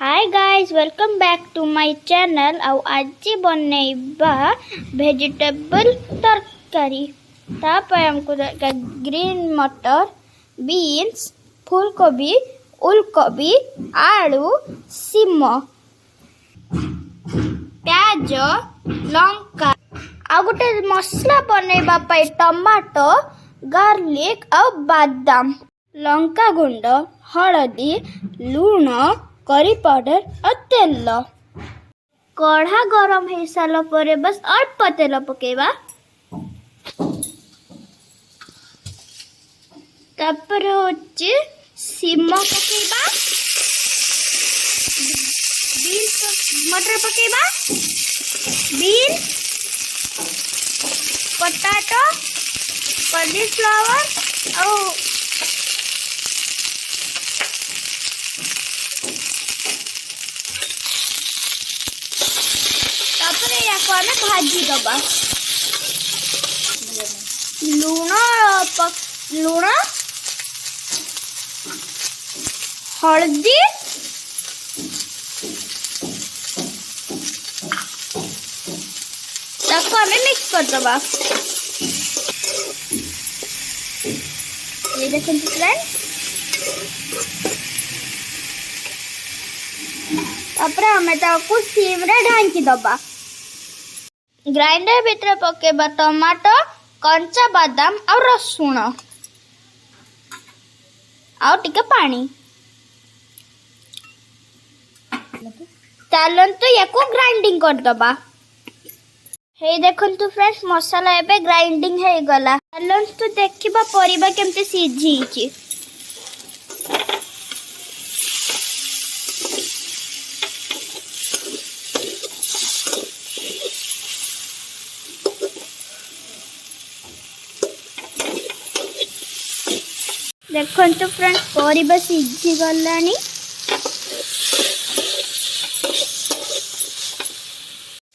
Hi guys welcome back to my channel. आज बनैबा vegetable तरकारी। तापर हमको ग्रीन मटर, बीन्स, फूलकोबी, उलकोबी, आलू, सीम, प्याज, लंका आ गोटे मसला बनैबा पाई टमाटो, गार्लिक आ बादाम, लंका गुंड, हळदी, लूण, करी पाउडर और तेल। कढ़ा गरम हो सारा पर बस अल्प तेल पकेबा। तापर होची सीम पकेबा, मटर पकेबा, बीन्स, पोटैटो, कॉलीफ्लावर और हमें भाजी दबा। लूण, हल्दी, ताको हमें मिक्स कर दबा। ये देखें फ्रेंड्स, तापर हमें ताको सीम रे ढांकी दबा। ग्राइंडर भीतर पकेबा टमाटो, कंचा बादाम और रसुण और टिके पानी। चलंतु याको ग्राइंडिंग कर दबा। हे देखंतु फ्रेंड्स, मसाला एबे ग्राइंडिंग हे गला। चलंतु देखिबा परिबा केमते सिझीची। देखो फ्रेंड्स, परिबा सिझी गलानी।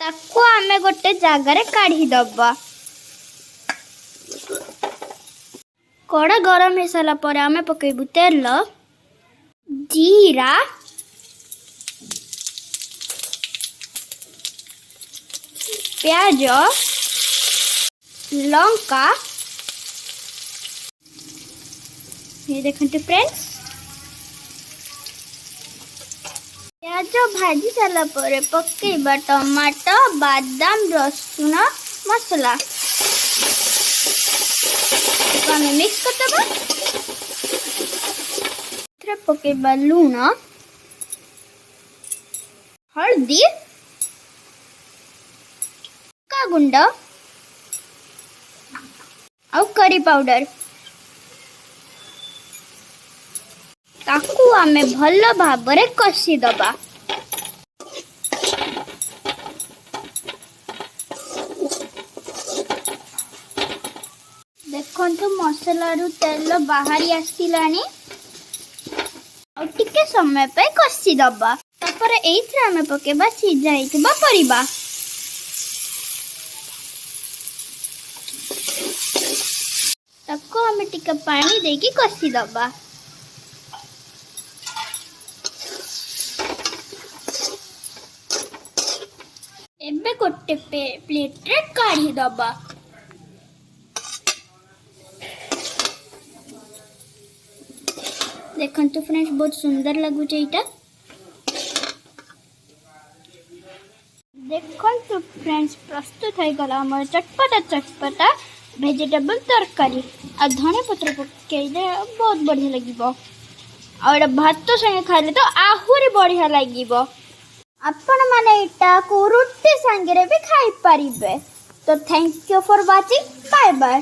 ताको आमे गोटे जगार काढ़ी दबा। कड़ा गरम हो सारा पर आमे पकेबु तेल, जीरा, प्याज, लंका। ये देखते फ्रेंड्स, प्याज भाजी सारा पर पकेबा टमाटो, बादाम, रसुण, मसला हमें मिक्स कर दबा। पकेबा लूण, हल्दी, का गुंड और करी पाउडर। ताकू आमे भल भाबरे कसी दबा। देखंतु मसला रु तेल बाहरी आसिलानी और टिके समय पे कसी दबा। तापर एइथरे आमे पकेबा सिझा हितबा परिबा। ताको आमे टिके पानी देकी कसी दबा। एबे गोटे प्लेट रे काढ़ी दबा। देखंतु फ्रेंड्स, बहुत सुंदर लगुचे एटा। देखंतु फ्रेंड्स, प्रस्तुत हो गला हमर चटपटा वेजिटेबल तरकारी। आ धनिया पत्र पकेइले बहुत बढ़िया लागिबो। और भात संगे खाइले तो आहुरी बढ़िया लागिबो। आपण माने एटा को रुटी संगे रे भी खाई परिबे। तो thank you for watching. Bye bye.